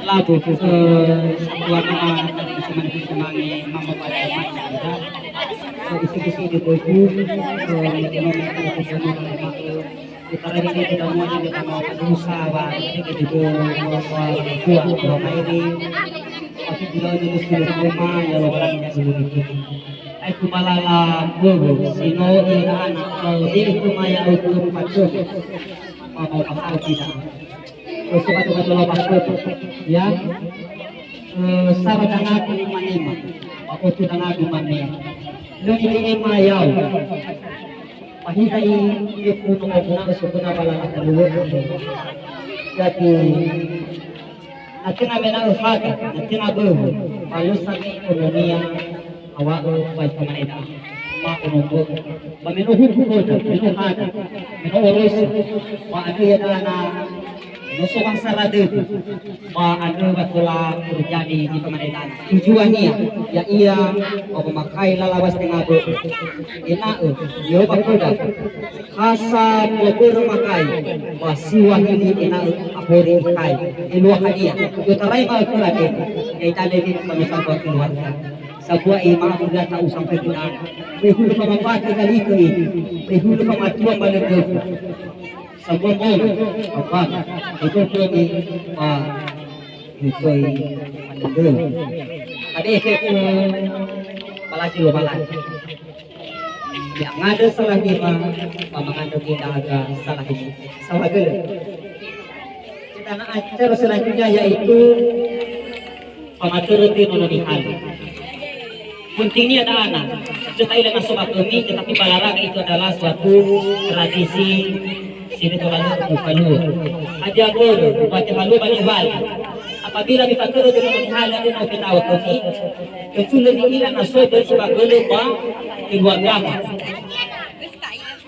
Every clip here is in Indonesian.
lagu sebuah nama semangat mama pada isi-isi di buku utara ini tidak mau kita mau berusaha ini juga kuat kalau ini tapi bila ini sudah rumah ya orang yang begitu aku malala bobo sino ina anak kalau dia itu maya ukur pacu mau pasal tidak terus kata-kata lo pasal ya sarang aku manima aku sudah aku manima lo ini mayau pahidai dia puno maguna usukuna pala nakuluwa jadi natin na benang-fata natin na buho palos sa ekonomiya awao pa sa manila maunong paminuhod ko ko minuhada minuoros maano yan na nusukang sarado maano batula terjadi di pemerintahan tujuannya ya ia memakai lalawas dengan abo ina yo bakuda khasa lebur makai wasiwa ini ina apori kai ilwa hadia utarai ma kulake kita lagi pemisah keluarga sebuah imam sudah tahu sampai benar prihulu pemapati kali itu prihulu pematuan balik sebuah mau apa itu ini itu ada ada efek palagi lo palagi yang ada salah kita mengandung kita agak salah ini salah gele kita nak acara selanjutnya yaitu pematurti nononihan pentingnya ada anak kita ilang sobat kami tetapi balaraga itu adalah suatu tradisi sini terlalu kalu. Aja guru baca malu balik. Apabila kita turun dengan hal yang mau kita wakili, kecuali kita masuk dari sebagai lupa kedua agama.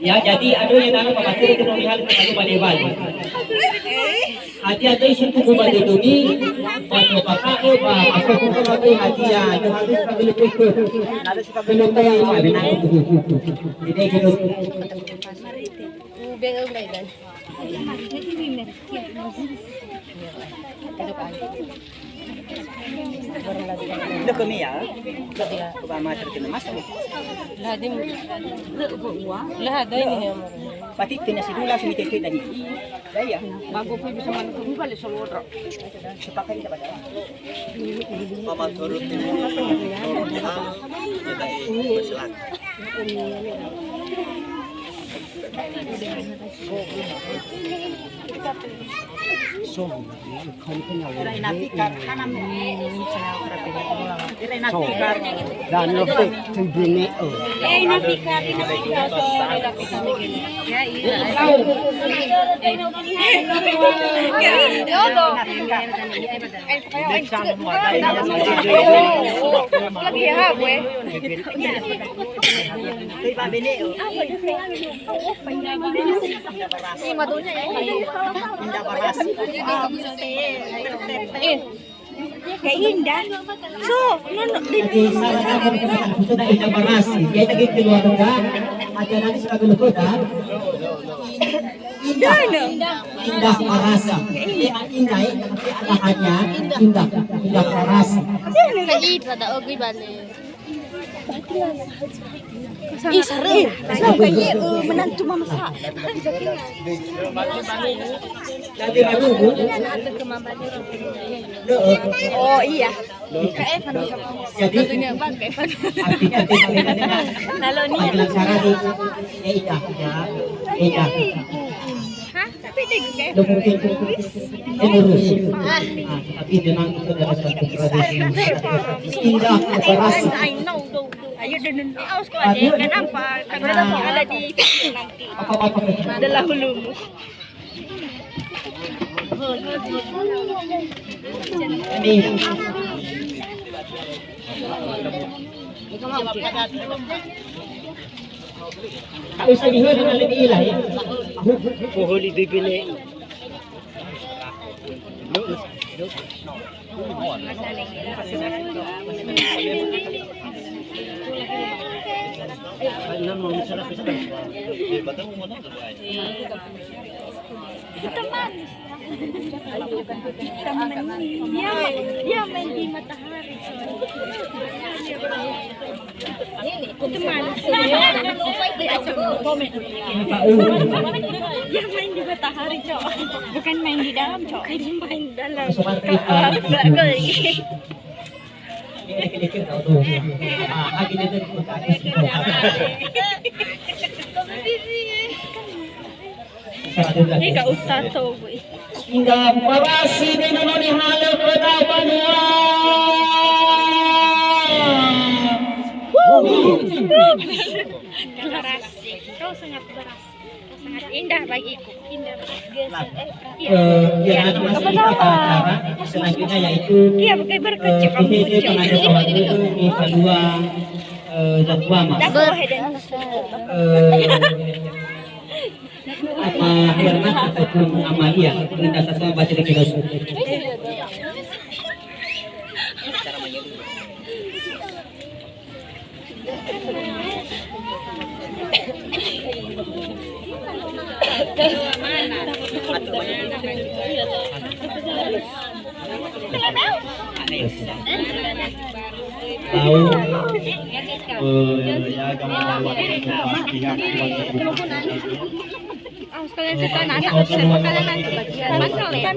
Ya, jadi ada yang dalam pematur dengan hal yang mau balik. Hati ada isu tubuh balik dumi, baca pakai, masuk ke balik hati ya, harus sebagai lupa ikut, harus sebagai lupa yang benar tubuh. Jadi kita Dah kami ya, dah macam terkena masuk. Lah ada ini. Pati kena sidula sini keke tadi. Dah ya. Bagus pun bisa mana tu balik solo drop. Sepakai kita pada. Mama turut ini. Kita berselang. So, Iray nafikar kanam Iray nafikar dan lopek tibini nafikar so ya lagi ya gue indah baras kayak indah so sudah indah baras dia lagi keluar enggak aja nanti sudah keluar indah baras indah tapi ada hanya indah baras kayak pada ogi balik Isre, kayak menantu mama sa. Oh iya. Kayak jadi bang kayak Nalo ni. Tapi dia tapi dengan itu adalah satu tradisi indah baras. Ayo dan aus ko aja kenapa karena ada di nanti adalah hulumu ini kalau saya lihat dengan lebih ilahi pohon dipilih dia main di matahari dia main di matahari cok bukan main di dalam cok main di dalam Ika usah tahu. Hingga parasi di noni halau pada banua. Parasi, kau sangat berasi. Sangat indah bagiku. Indah. Ya, apa selanjutnya yaitu dia pakai berkecil kamu di kedua jadwal apa Herman ataupun Amalia minta satu baca di kilos tahu ya kamu pihak sekalian cerita anak sekalian nanti bagian mangkal ya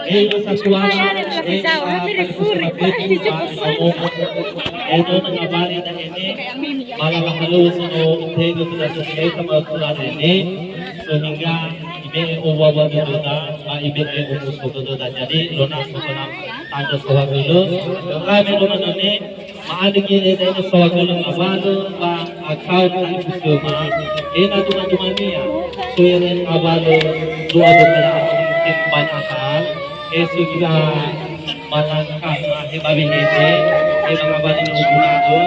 Ito sa suwana, ito nangabali na ini, malalakalos no, ito sa susunod sa mga sulat ini, so hingga ibig uwawa dito na, ibig umuso dito na, jadi lunas mo na tanda sa wagulo. Kami naman ini, maaligin ito sa wagulo ng abalo, account ng kusuma, ina duman niya, so yan ang abalo, duado na ang banyakan, juga malangkah hebabi hete yang abadi nubunado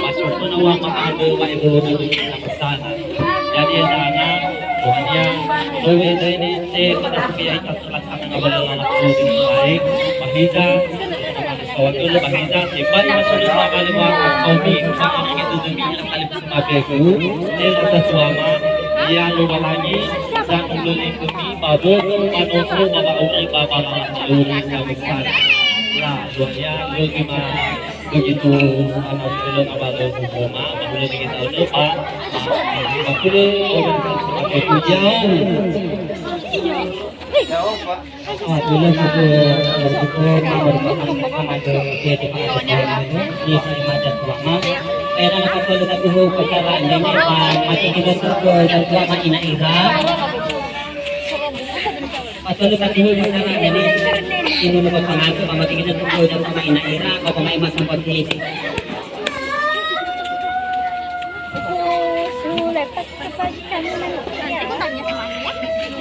masuk menawa maado wa ibulu kita kesana jadi dana tuanya dewe ini pada sekian laksana abadi langsung baik bahida sawat dulu bahida tiba masuk abadi wa kaumi sama itu demi kali sebagai ini kata suama ia lupa lagi dan ulun kami babu manoso baba uli baba luri yang besar lah duanya lagi begitu anak ulun abado semua ulun kita lupa aku orang sebagai jauh ulun aku sama jadi di Kalimantan Selatan era nakatulog at buho pagkaraan din matigil sa dan tua makina ira patulog at buho yung sana din inunod ko pangato matigil sa buho dan tua makina ira o pamay masang pagkiti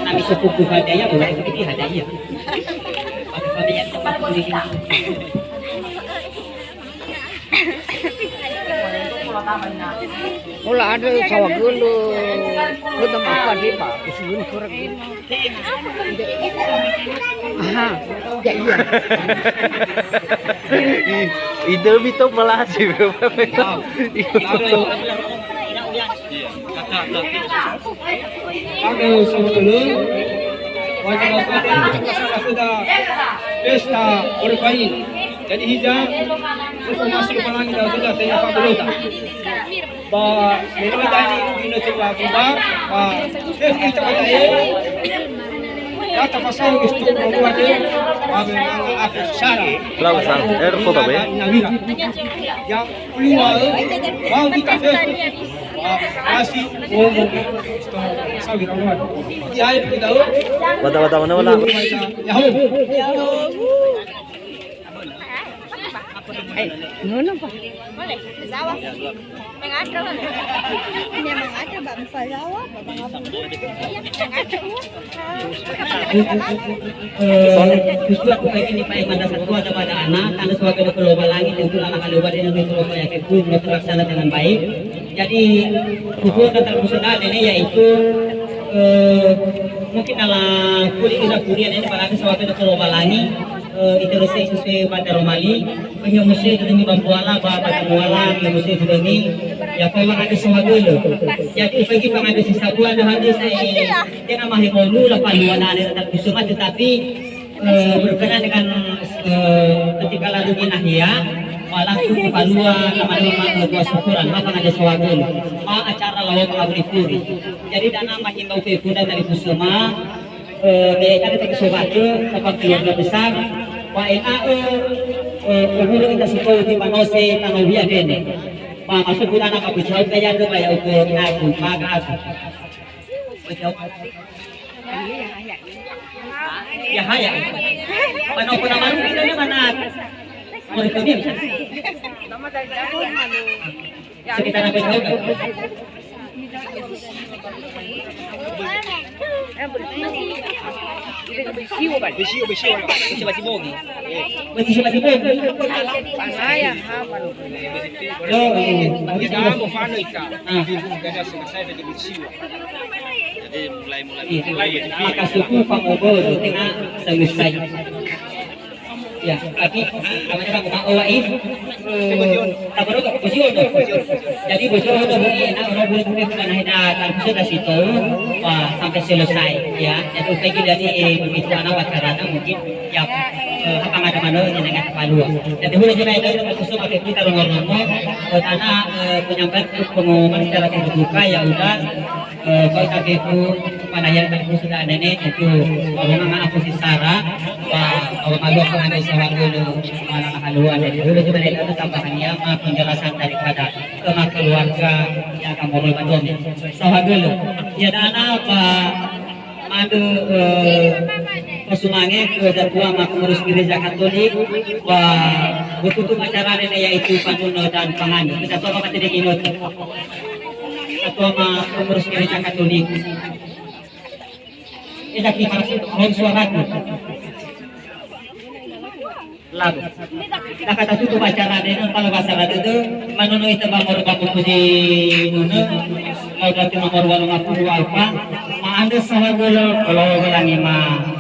nami suku hadaya bukan itu hadaya pakai yang tempat kuliah Wala ada sawah dulu, kita makan di pak, sebelum kurang. Aha, ya iya. Ide itu malah sih. Ada sebelum wajib sudah pesta berkain. Jadi hijab untuk masuk pelangi dah sudah tanya fabulota. Ba menoi dani dino coba buka. Ba kita kata kata pasal itu membuat apa syara. Lalu sang, foto be. Yang keluar mau kita masih ngomong sawi rawan. Ya itu tahu. Bata mana wala. Nono pa. Boleh, Zawa. Mengadra kan? Ini mengadra Mbak Zawa, justru aku kayak ini Pak Iman dasar tua pada anak karena sebagai kelompok langit itu anak keluar dari kelompok yang itu terlaksana dengan baik. Jadi hukum dan termusuhan ini yaitu mungkin dalam kuliah ini pada sebagai kelompok langit itu sesuai pada Romali punya musuh itu demi bambuala bapak muala punya musuh itu demi ya kalau ada semua dulu jadi bagi pengambil sisa buah ada hadis dengan mahimolu lah paluan ada tetap kusuma tetapi berkenaan dengan ketika lalu dinahia langsung ke palua nama dua syukuran apa ada semua dulu acara lawak abri puri jadi dana mahimbau kepuda dari kusuma mereka itu kesempatan sepak keluarga besar WNAE kemudian kita sekolah di Manose Tanobia Dene masuk ke anak aku jauh kaya tu kaya ukur aku maga aku ya haya mana pun nama kita ni mana mereka ni bisa sekitar apa jauh maka suku pangobo tengah selesai ya tapi namanya Pak Owaif tak perlu bosio jadi bosio udah beli enak orang boleh beli bukan hanya tanpa sudah situ sampai selesai ya itu lagi dari begitu anak wacarana mungkin ya apa ada mana dengan kepala jadi boleh juga itu khusus pakai kita ngomong karena penyampaian pengumuman secara terbuka ya udah kalau tak itu pada yang sudah ada ini itu ngomong aku si Sarah kalau kalau pengantin seorang dulu malah haluan dari dulu cuma itu tambahannya penjelasan daripada keluarga yang akan mau bantu seorang dulu ya dana apa madu pesumange ke Datua Pengurus Gereja Katolik bertutup acara ini yaitu panuno dan pengantin kita tahu apa tidak ingat Ketua Pengurus Gereja Katolik ini kita suaraku lagu nah kata tutup acara ini kalau bahasa itu manuno itu bangor baku di nuno mau dati nomor 50 alfa maande sahagolo kalau bilangi maande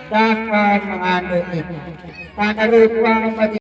Takkan mengandung, tak ada ruang bagi